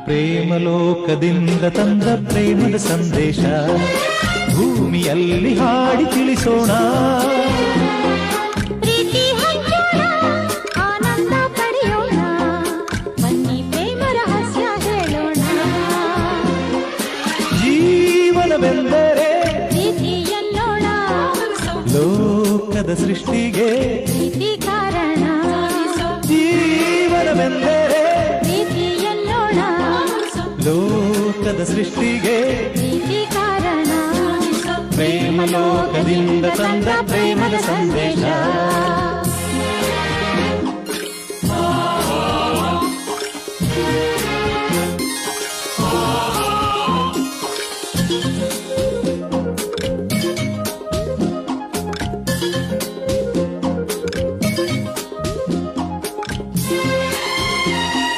ಪ್ರೇಮಲೋಕದಿಂದ ತಂದ ಪ್ರೇಮದ ಸಂದೇಶ ಭೂಮಿಯಲ್ಲಿ ಹಾಡಿ ತಿಳಿಸೋಣ. ಪ್ರೀತಿ ಹಂಚೋಣ, ಆನಂದ ಪಡೆಯೋಣ, ಬನ್ನಿ ಪ್ರೇಮ ರಹಸ್ಯ ಹೇಳೋಣ. ಜೀವನವೆಂದರೆ ಪ್ರೀತಿ ಎನ್ನೋಣ, ಲೋಕದ ಸೃಷ್ಟಿಗೆ ಪ್ರೀತಿ ಕಾರಣ. ಜೀವನವೆಂದರೆ ಪ್ರೀತಿ ಎನ್ನೋಣ, ಲೋಕದ ಸೃಷ್ಟಿಗೆ ಪ್ರೀತಿ ಕಾರಣ. ಪ್ರೇಮಲೋಕದಿಂದ ತಂದ ಪ್ರೇಮದ ಸಂದೇಶ.